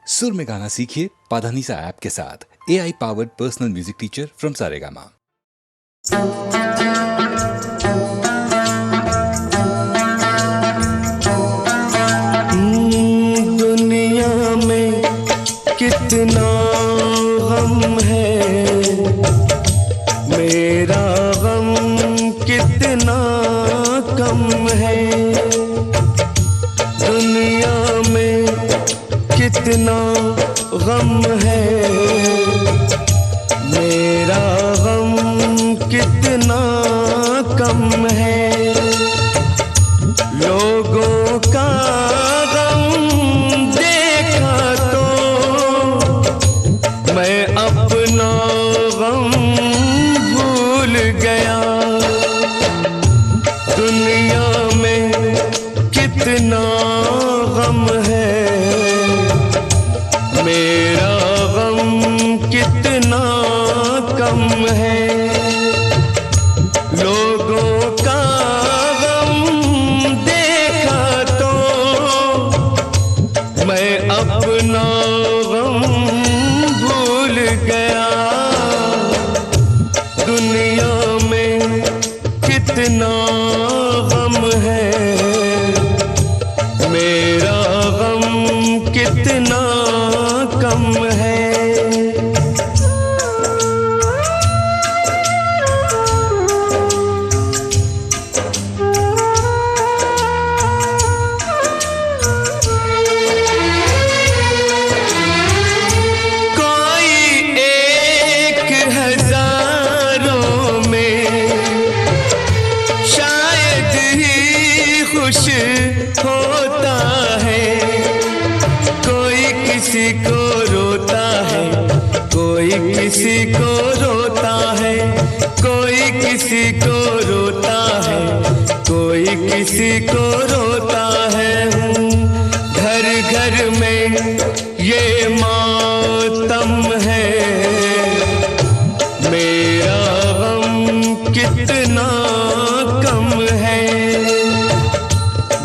सुर में गाना सीखिए पाधानीसा ऐप के साथ। AI powered personal music teacher from Saregama. दुनिया में कितना गम है, मेरा गम कितना कम है। दुनिया में कितना गम है, मेरा गम कितना कम है। लोगों का गम देखा तो मैं अपना गम भूल गया। दुनिया में कितना गम है, मेरा गम कितना कम है। लोगों का गम देखा तो मैं अपना गम भूल गया। दुनिया में कितना गम है, मेरा गम कितना कम है। खुश होता है, कोई किसी को रोता है, कोई किसी को रोता है, कोई किसी को रोता है, कोई किसी को रोता है। घर घर में ये मातम है, मेरा गम कितना कम है।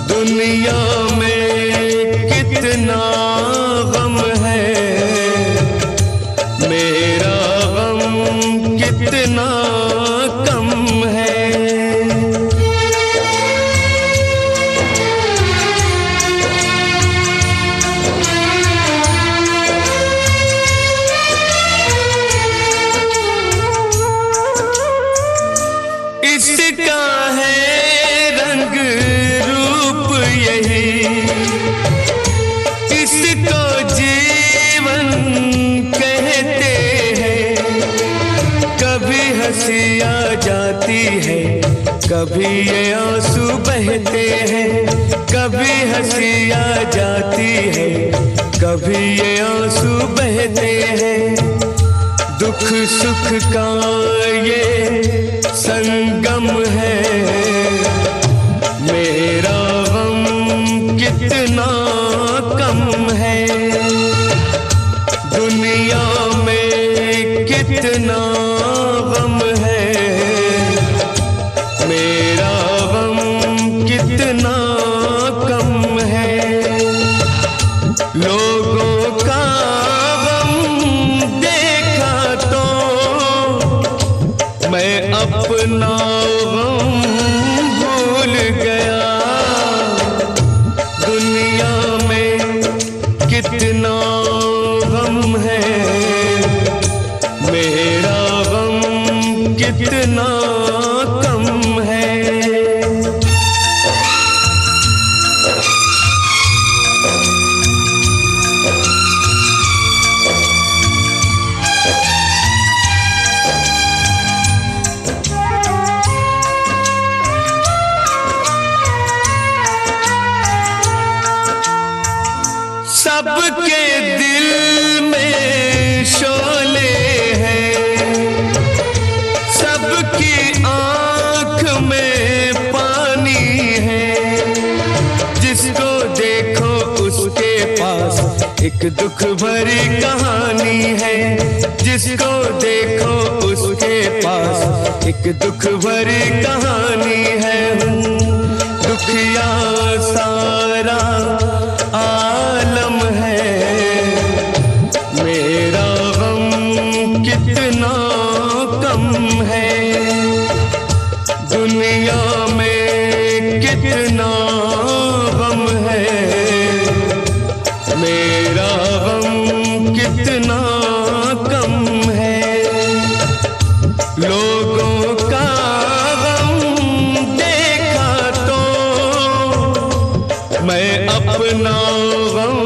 दुनिया में कितना गम है, मेरा गम कितना कम है। इसका है रंग रूप यही, इसको जीवन कहते हैं। कभी हंसी आ जाती है, कभी ये आंसू बहते हैं। कभी हंसी आ जाती है, कभी ये आंसू बहते हैं। दुख सुख का ये संगम है, मेरा गम कितना कम है। दुनिया में कितना गम है, मेरा गम कितना कम है। लोगों का गम देखा तो मैं अपना गम भूल गया। दुनिया में कितना गम है, मेरा गम कितना कम है। सबके दिल में शोले हैं, सबकी आँख में पानी है। जिसको देखो उसके पास एक दुख भरी कहानी है। जिसको देखो उसके पास एक दुख भरी कहानी है। दुखिया सारा आलम है, मेरा गम कितना कम है, लोगों का गम देखा तो मैं अपना गम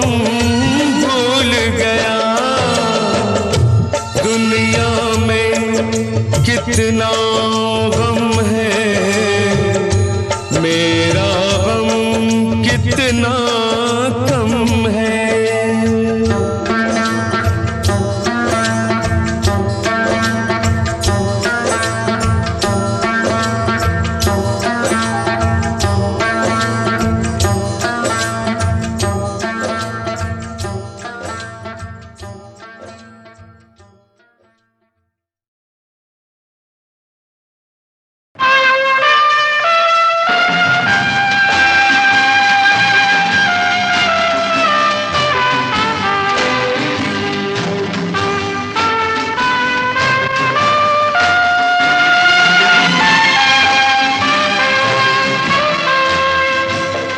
भूल गया। दुनिया में कितना गम है, मेरा गम कितना कम है।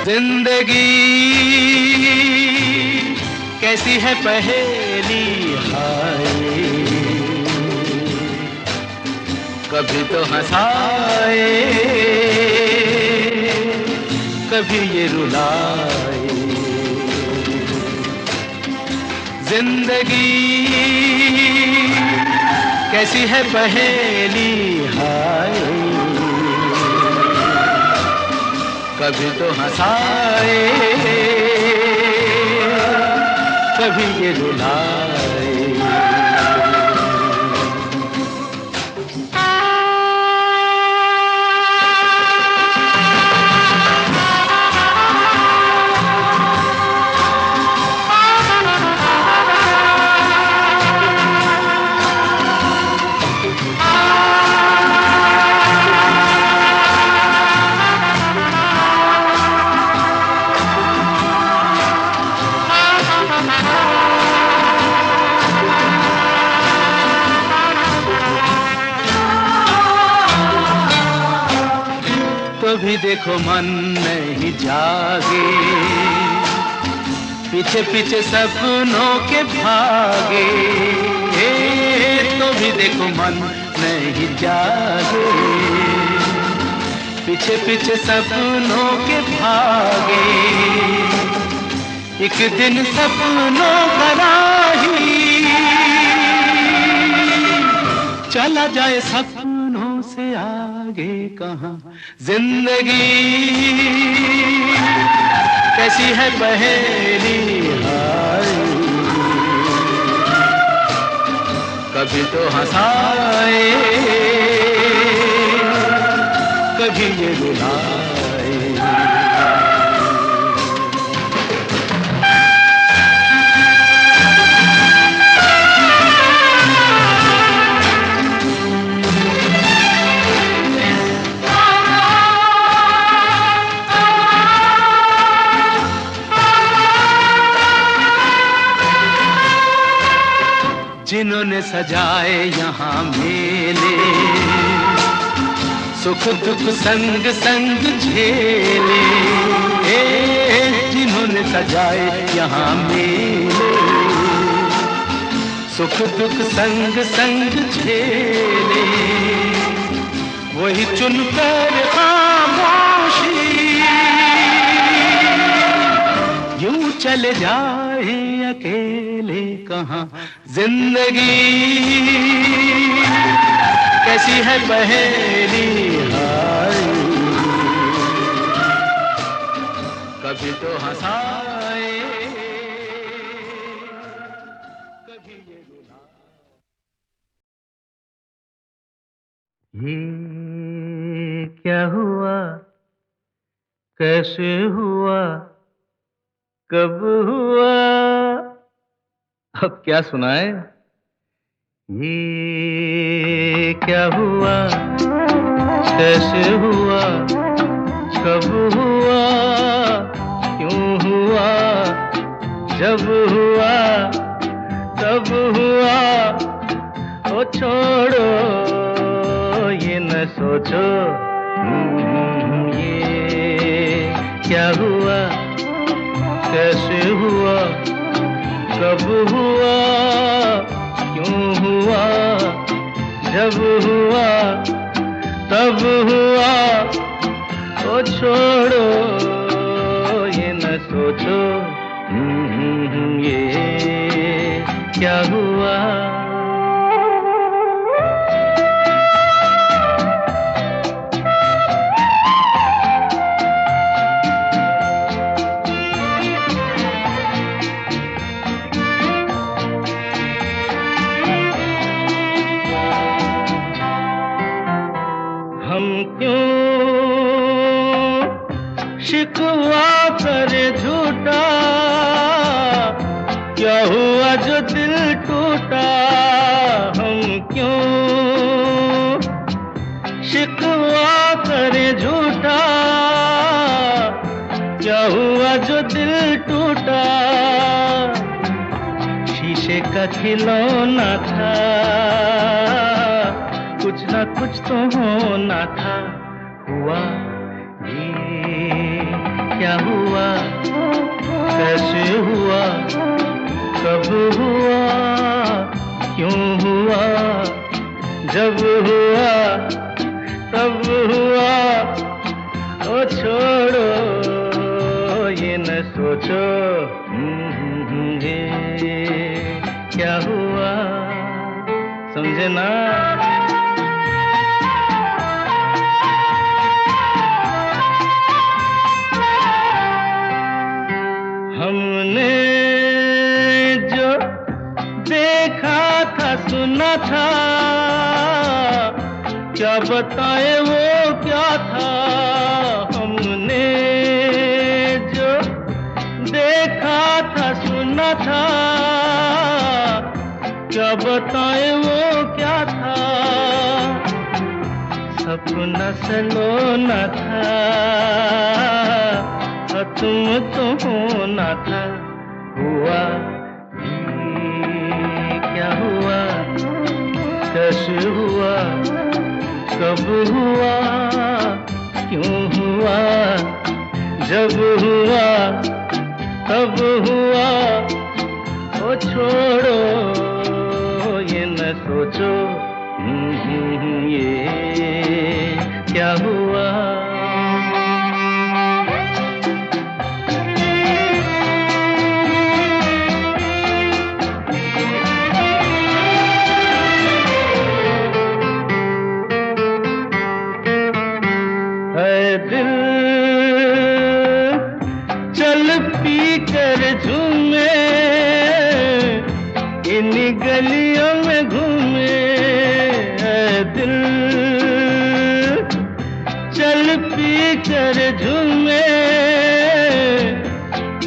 जिंदगी कैसी है पहेली हाय, कभी तो हंसाए कभी ये रुलाए। जिंदगी कैसी है पहेली हाय, कभी तो हंसाए कभी ये रुलाए। कभी देखो मन नहीं जागे, पीछे पीछे सपनों के भागे। तो भी देखो मन नहीं जागे, पीछे पीछे सपनों के भागे। एक दिन सपनों का राही चला जाए सपनों से आगे कहाँ। जिंदगी कैसी है पहेली हाय, कभी तो हंसाए कभी ये रुलाए। जिन्होंने सजाए यहाँ मेले, सुख दुख संग संग झेले। जिन्होंने सजाए यहाँ मेले, सुख दुख संग संग झेले। वही चुनकर खामोशी यूं चले जाए अकेले कहाँ। जिंदगी कैसी है पहेली हाय, कभी तो हंसाए कभी ये रुलाए। ये क्या हुआ, कैसे हुआ, कब हुआ, अब क्या सुनाए। ये क्या हुआ, कैसे हुआ, कब हुआ, क्यों हुआ, जब हुआ तब हुआ। ओ छोड़ो ये न सोचो, ये क्या हुआ, कैसे हुआ, कब हुआ, क्यों हुआ, जब हुआ तब हुआ, ओ छोड़ो ये न सोचो ये क्या हुआ। हम क्यों शिकवा करे झूठा, क्या हुआ जो दिल टूटा। हम क्यों शिकवा करे झूठा, क्या हुआ जो दिल टूटा। शीशे का खिलौना था, कुछ ना कुछ तो होना था। हुआ ये क्या हुआ, कैसे हुआ, कब हुआ, क्यों हुआ, जब हुआ तब हुआ, ओ छोड़ो ये न सोचो ये क्या हुआ। समझे ना। हमने जो देखा था सुना था, क्या बताए वो क्या था। हमने जो देखा था सुना था, क्या बताए वो क्या था। सपना सलोना था, तुम तो होना था। हुआ ये क्या हुआ, कैसे हुआ, कब हुआ, क्यों हुआ, जब हुआ तब हुआ, ओ छोड़ो ये न सोचो ये क्या हुआ। दिल चल पी कर झूमे, इन गलियों में घूमे। दिल चल पी कर झूमे,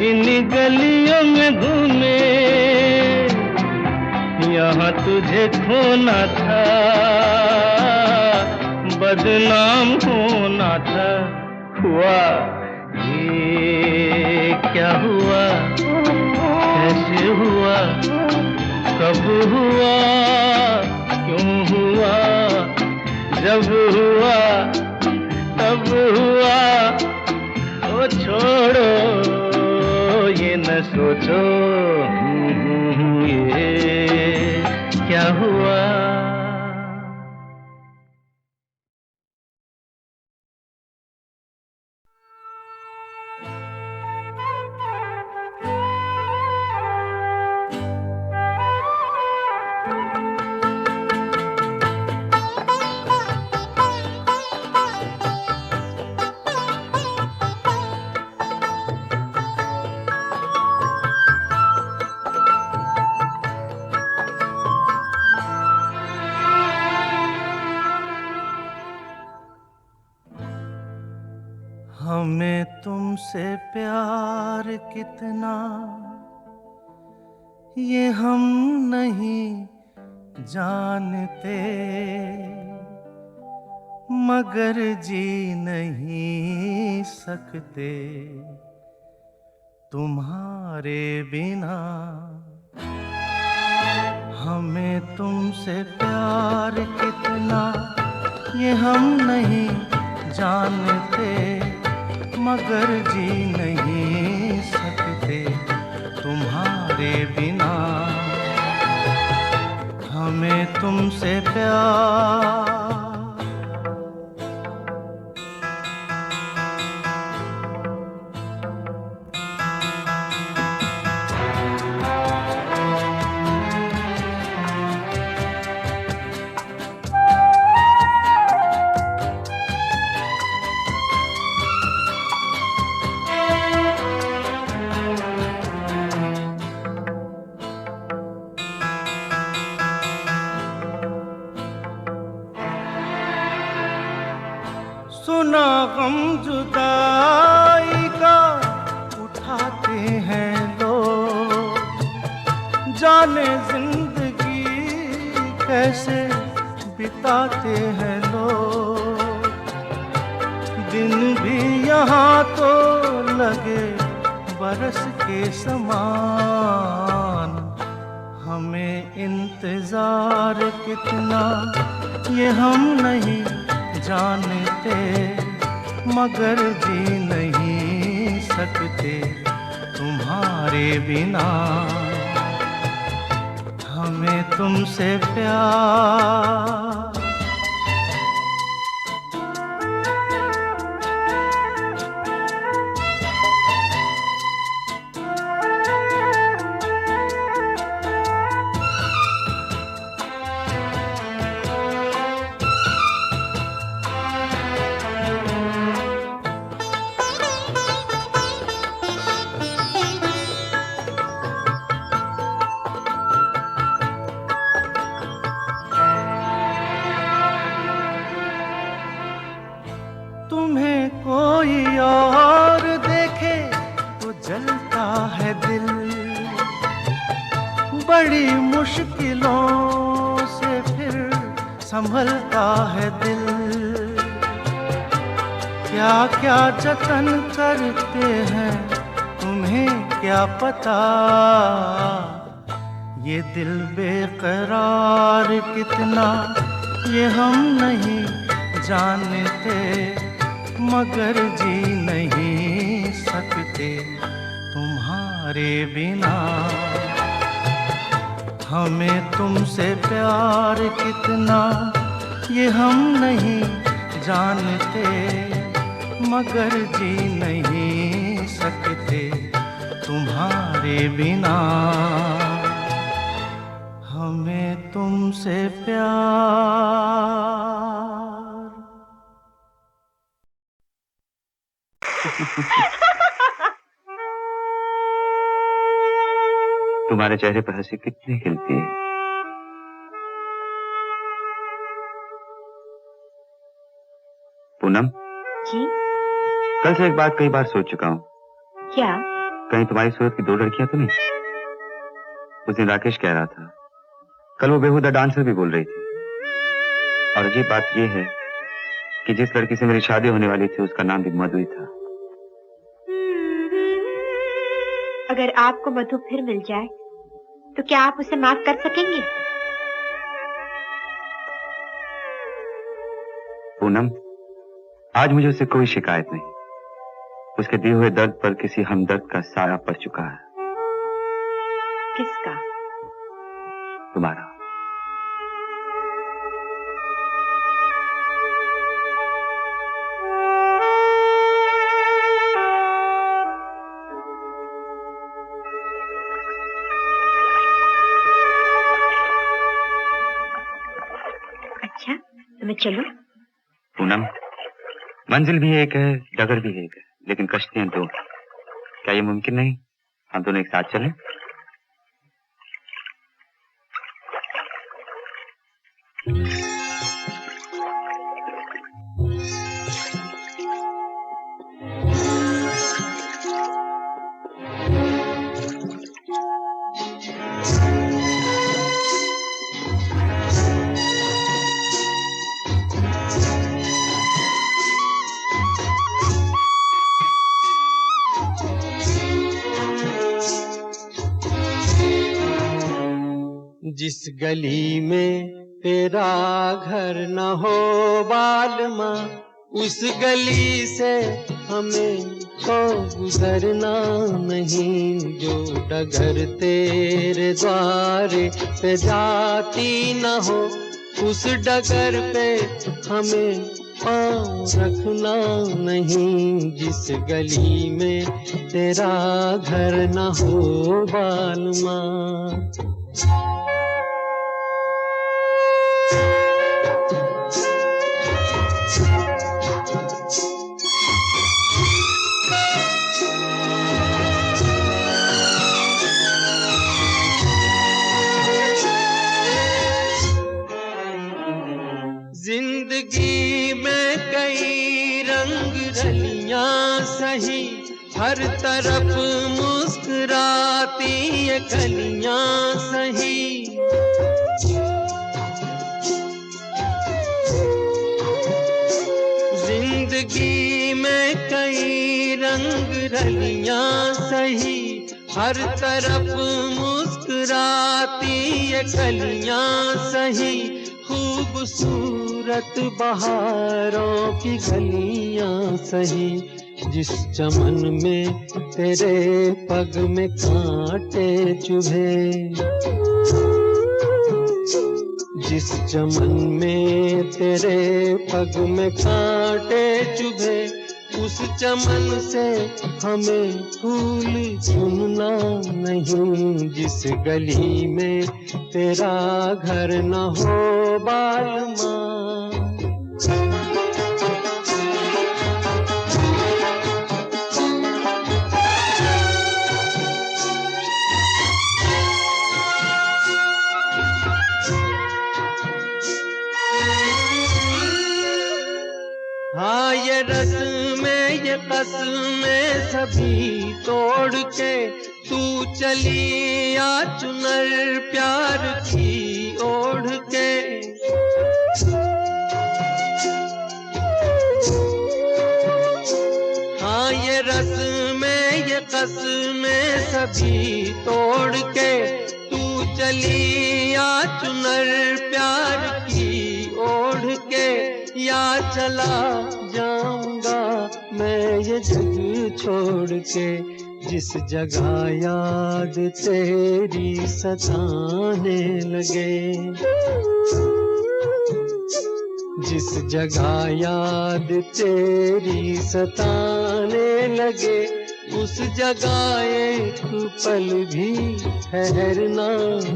इन गलियों में घूमे। यहाँ तुझे खोना था, बदनाम होना था। हुआ ये क्या हुआ, कैसे हुआ, कब हुआ, क्यों हुआ, जब हुआ तब हुआ, ओ छोड़ो ये न सोचो ये क्या हुआ। हमें तुमसे प्यार कितना ये हम नहीं जानते, मगर जी नहीं सकते तुम्हारे बिना। हमें तुमसे प्यार कितना ये हम नहीं जानते, मगर जी नहीं सकते तुम्हारे बिना। तुमसे प्यार। सुना गम जुदाई का उठाते हैं लोग, जाने जिंदगी कैसे बिताते हैं लोग। दिन भी यहाँ तो लगे बरस के समान, हमें इंतजार कितना ये हम नहीं जानते, मगर जी नहीं सकते तुम्हारे बिना। हमें तुमसे प्यार। तुम्हें कोई और देखे तो जलता है दिल, बड़ी मुश्किलों से फिर संभलता है दिल। क्या क्या जतन करते हैं तुम्हें क्या पता, ये दिल बेकरार कितना ये हम नहीं जानते, मगर जी नहीं सकते तुम्हारे बिना। हमें तुमसे प्यार कितना ये हम नहीं जानते, मगर जी नहीं सकते तुम्हारे बिना। हमें तुमसे प्यार। तुम्हारे चेहरे पर हंसी कितनी खिलती है। पूनम जी? कल से एक बात कई बार सोच चुका हूँ। क्या? कहीं तुम्हारी सूरत की 2 लड़कियां तो नहीं? उस दिन राकेश कह रहा था, कल वो बेहुदा डांसर भी बोल रही थी। और अजीब बात यह है कि जिस लड़की से मेरी शादी होने वाली थी उसका नाम भी मधु ही था। अगर आपको मधु फिर मिल जाए तो क्या आप उसे माफ कर सकेंगे? पूनम, आज मुझे उससे कोई शिकायत नहीं। उसके दिए हुए दर्द पर किसी हमदर्द का साया पड़ चुका है। किसका? तुम्हारा। अच्छा, तो मैं चलूं? पूनम, मंजिल भी एक है, डगर भी एक है, लेकिन कश्तियां 2। क्या ये मुमकिन नहीं हम दोनों एक साथ चलें? जिस गली में तेरा घर न हो बालमा, उस गली से हमें तो गुजरना नहीं, जो डगर तेरे द्वारे पे जाती न हो, उस डगर पे हमें पाँव रखना नहीं। जिस गली में तेरा घर न हो बालमा। जिंदगी में कई रंग रलियां सही, हर तरफ मुस्कुराती ये कलियां सही। जिंदगी में कई रंग रलियां सही, हर तरफ मुस्कुराती ये कलियां सही। खूबसूरत बहारों की गलियां सही, जिस चमन में तेरे पग में कांटे चुभे। जिस चमन में तेरे पग में कांटे चुभे, उस चमन से हमें फूल चुनना नहीं। जिस गली में तेरा घर न हो बालमा। हाँ ये रस्में ये कसमें सभी तोड़ के तू चली आ चुनर प्यार की ओढ़ के। हाँ ये रस्में ये कसमें सभी तोड़ के तू चली आ चुनर प्यार की ओढ़ के। या चला जाऊंगा मैं ये जग छोड़ के, जिस जगह याद तेरी सताने लगे। जिस जगह याद तेरी सताने लगे, उस जगह एक पल भी ठहरना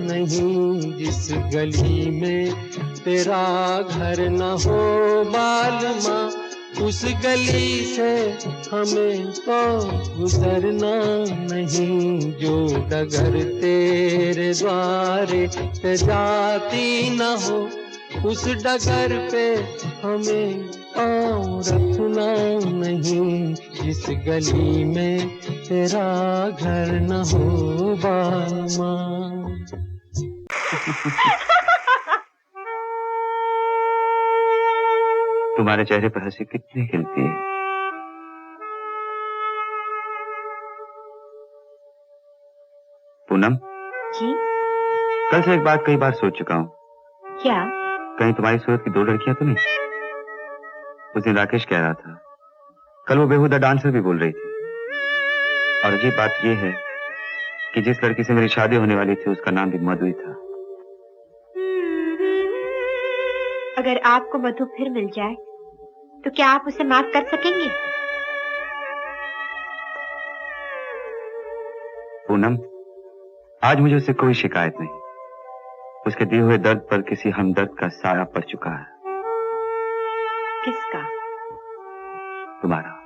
नहीं। जिस गली में तेरा घर न हो बालमा, उस गली से हमें तो गुजरना नहीं। जो डगर तेरे द्वारे पे जाती न हो, उस डगर पे हमें पाँव रखना नहीं। जिस गली में तेरा घर न हो बालमा। तुम्हारे चेहरे पर हंसी कितनी खिलती है। पूनम जी कल से एक बात कई बार सोच चुका हूँ। क्या? कहीं तुम्हारी सूरत की दो लड़कियां तो नहीं? उस दिन राकेश कह रहा था, कल वो बेहुदा डांसर भी बोल रही थी। और अजीब बात यह है कि जिस लड़की से मेरी शादी होने वाली थी उसका नाम भी मधु ही था। अगर आपको मधु फिर मिल जाए तो क्या आप उसे माफ कर सकेंगे? पूनम आज मुझे उससे कोई शिकायत नहीं। उसके दिए हुए दर्द पर किसी हमदर्द का साया पड़ चुका है। किसका? तुम्हारा।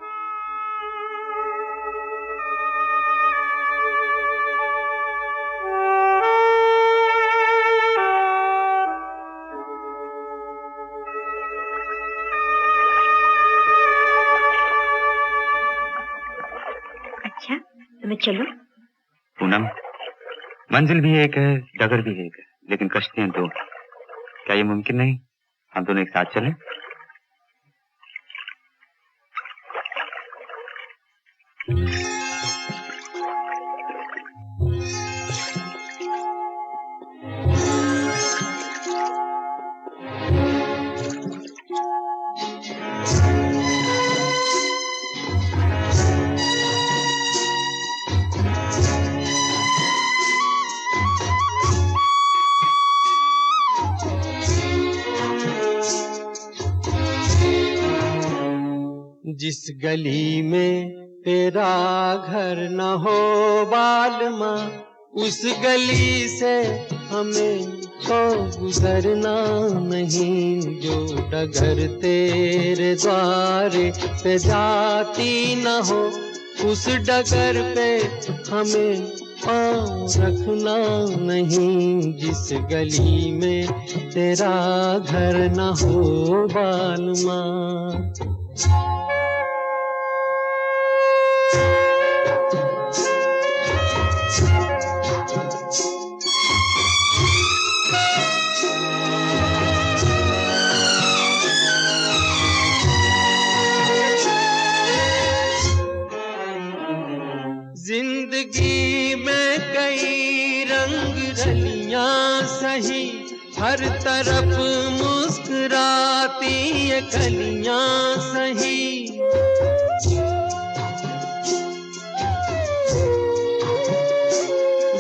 अच्छा तो मैं चलूं? पूनम मंजिल भी एक है, डगर भी एक है, लेकिन कश्तियां दो। क्या ये मुमकिन नहीं हम दोनों एक साथ चलें? जिस गली में तेरा घर न हो बालमा, उस गली से हमें तो गुजरना नहीं। जो डगर तेरे द्वारे पे जाती न हो, उस डगर पे हमें पाँव रखना नहीं। जिस गली में तेरा घर न हो बालमा। जिंदगी में कई रंग रलियां सही, हर तरफ मुस्कुराती ये कलियां सही।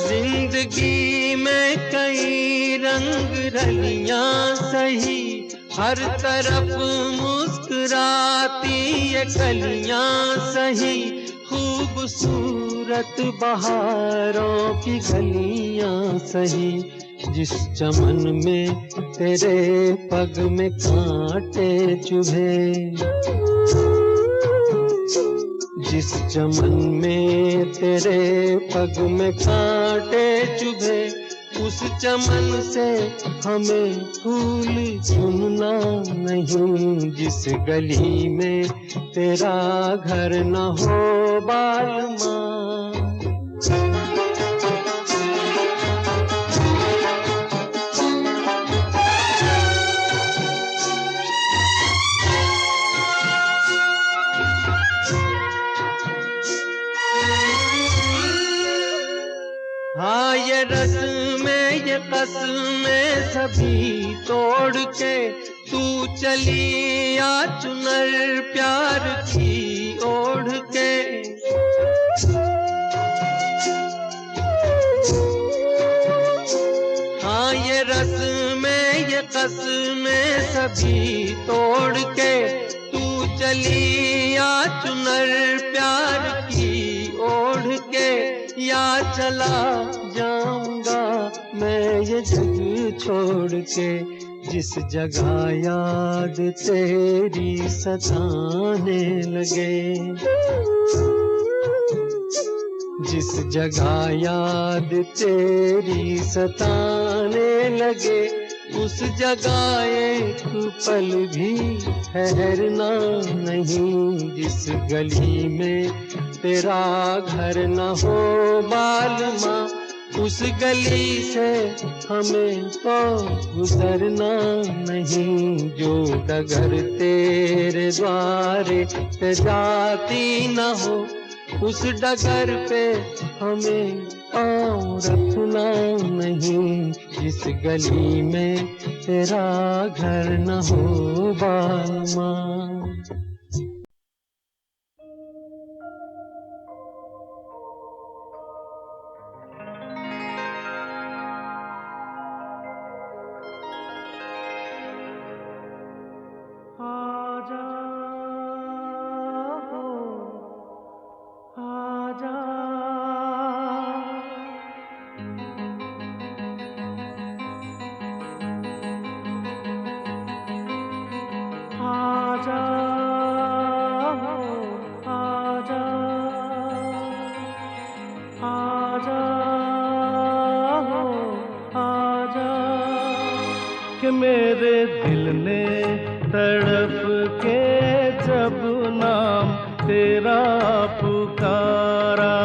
जिंदगी में कई रंग रलियां सही, हर तरफ मुस्कुराती ये कलियां सही। खूबसूरत बहारों की गलियां सही, जिस चमन में तेरे पग में कांटे चुभे। जिस चमन में तेरे पग में कांटे चुभे, उस चमन से हमें फूल चुनना नहीं। जिस गली में तेरा घर न हो बालमा। हाँ ये रस्में ये कसमें सभी तोड़ के तू चली आ चुनर प्यार की ओढ़ के। हाँ ये रस्में ये कसमें सभी तोड़ के तू चली आ चुनर प्यार की ओढ़ के। या चला जाऊंगा मैं ये जग छोड़ के, जिस जगह याद तेरी सताने लगे। जिस जगह याद तेरी सताने लगे, उस जगह एक पल भी ठहरना नहीं। जिस गली में तेरा घर न हो बालमा, उस गली से हमें तो गुजरना नहीं। जो डगर तेरे द्वारे पे जाती न हो, उस डगर पे हमें पाँव रखना नहीं। जिस गली में तेरा घर न हो बालमा। कि मेरे दिल ने तड़प के जब नाम तेरा पुकारा,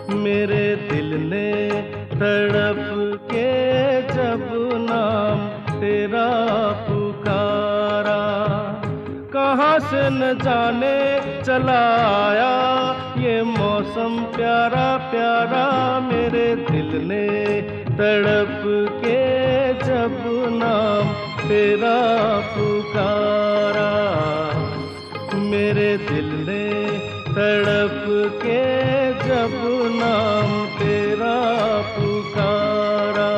मेरे दिल ने तड़प के जब नाम तेरा पुकारा। कहाँ से न जाने चला आया ये मौसम प्यारा प्यारा, मेरे दिल ने तड़प के जब नाम तेरा पुकारा। मेरे दिल ने तड़प के जब नाम तेरा पुकारा।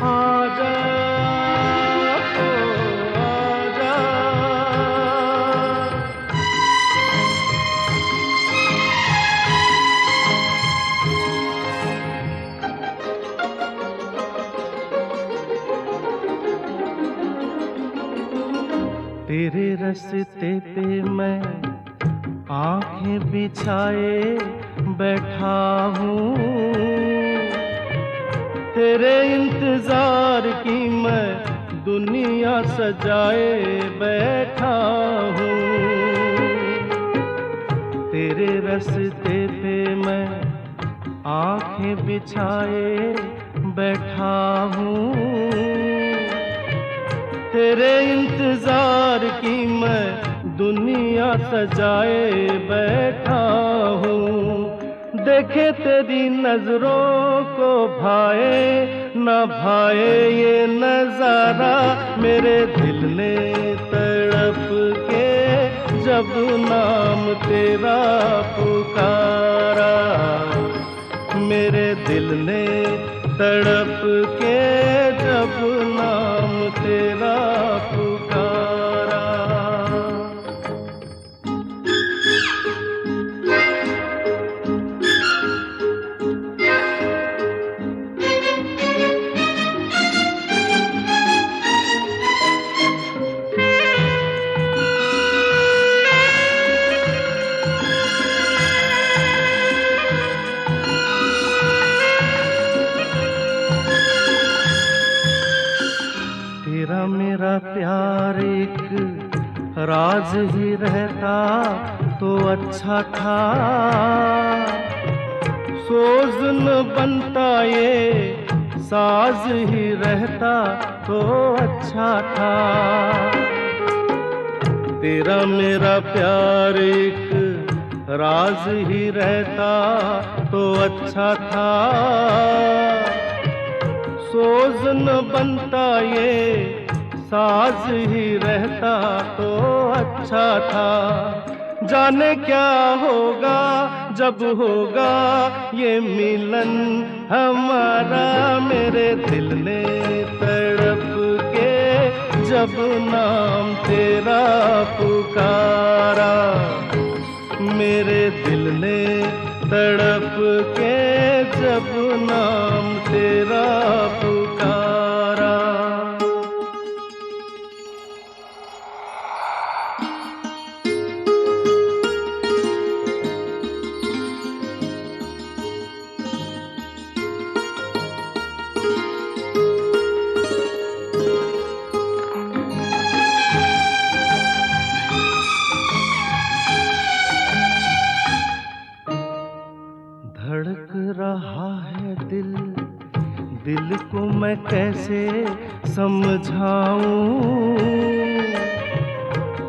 आजा ओ आजा, तेरे रास्ते पे मैं आंखें बिछाए बैठा हूँ, तेरे इंतजार की मैं दुनिया सजाए बैठा हूँ। तेरे रास्ते पे मैं आंखें बिछाए बैठा हूँ, तेरे इंतजार की मैं दुनिया सजाए बैठा हूँ। देखे तेरी नजरों को भाए न भाए ये नजारा, मेरे दिल ने तड़प के जब नाम तेरा पुकारा, मेरे दिल ने तड़प के जब नाम तेरा पुकारा। तेरा मेरा प्यार एक राज ही रहता तो अच्छा था, सोज न बनता ये साज ही रहता तो अच्छा था। तेरा मेरा प्यार एक राज ही रहता तो अच्छा था, सोज न बनता ये साज ही रहता तो अच्छा था। जाने क्या होगा जब होगा ये मिलन हमारा, मेरे दिल ने तड़प के जब नाम तेरा पुकारा, मेरे दिल ने तड़प के जब नाम तेरा पुकारा। धड़क रहा है दिल, दिल को मैं कैसे समझाऊं,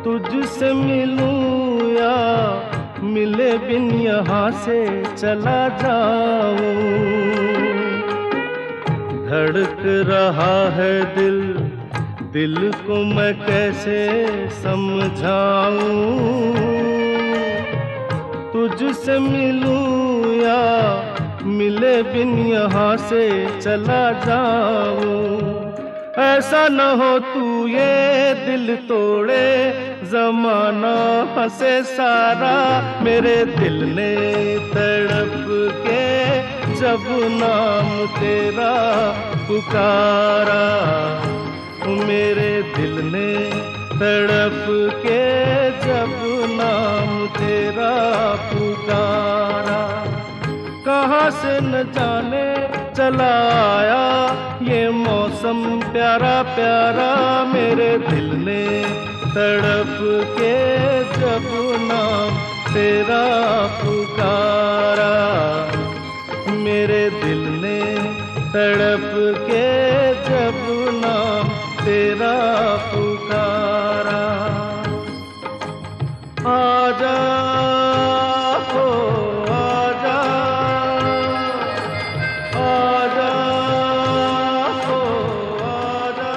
तुझसे मिलूं या मिले बिन यहाँ से चला जाऊं। धड़क रहा है दिल, दिल को मैं कैसे समझाऊं, तुझसे मिलूं या मिले बिन यहाँ से चला जाऊं। ऐसा न हो तू ये दिल तोड़े, जमाना हंसे सारा, मेरे दिल ने तड़प के जब नाम तेरा पुकारा, मेरे दिल ने तड़प के जब नाम तेरा पुकारा। कहाँ से न जाने चला आया ये मौसम प्यारा प्यारा, मेरे दिल ने तड़प के जब नाम तेरा पुकारा, मेरे दिल ने तड़प के जब नाम तेरा पुकारा। आजा हो आजा, आजा हो आजा।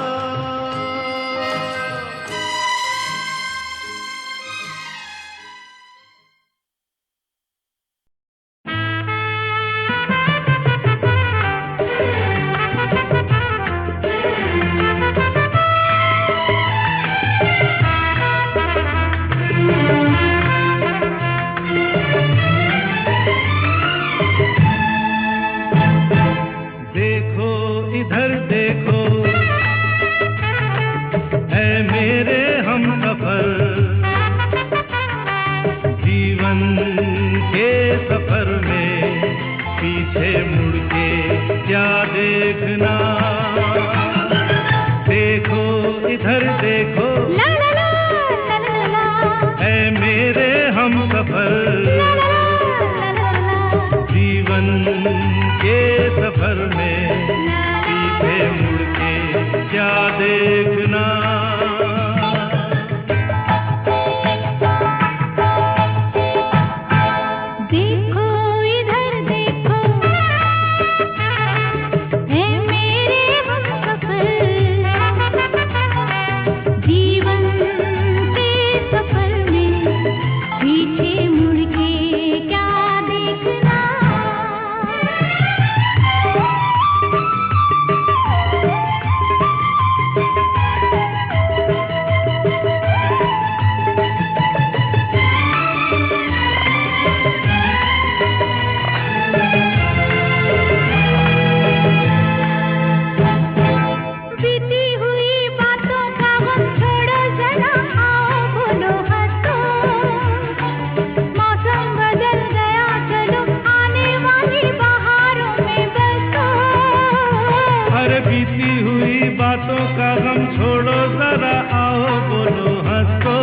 अरे बीती हुई बातों का गम छोड़ो जरा, आओ बोलो हंसो।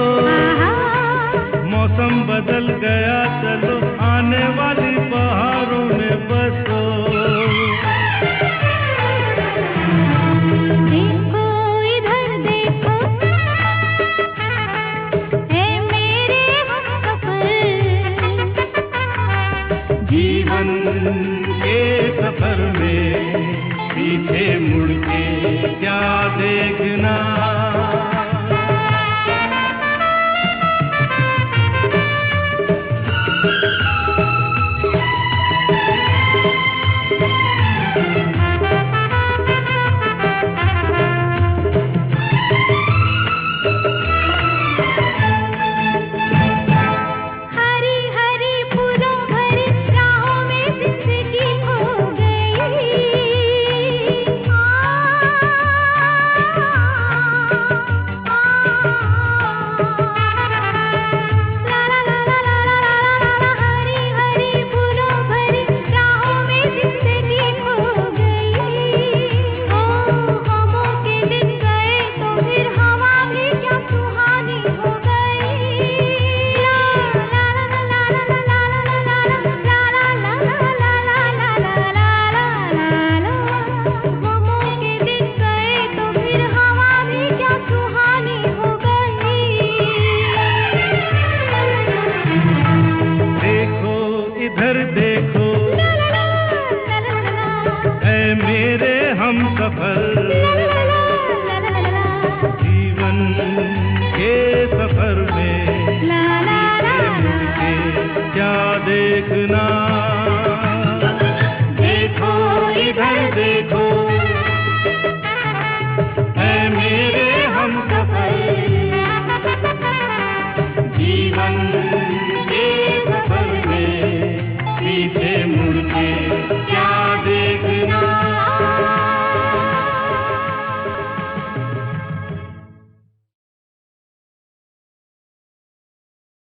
मौसम बदल गया चलो, आने वाली बहारों में बसो। देखो इधर देखो, है मेरे हमसफर। जीवन के सफर में पीछे मुड़ के क्या देखना। हरी हरी फूलों भरी राहों में जिंदगी खो गई। ला ला ला ला ला ला ला ला, हरी हरी फूलों भरी राहों में जिंदगी खो गई। ओ गमों के दिन गए तो फिर हवा भी क्या सुहानी हो गई। ला ला ला ला ला ला ला ला ला ला ला ला ला ला। गमों के दिन गए तो फिर हवा भी क्या सुहानी हो गई। देखो इधर देखो, ऐ मेरे हमसफर। जीवन के सफर में पीछे मुड़ के क्या देखना। देखो इधर देखो,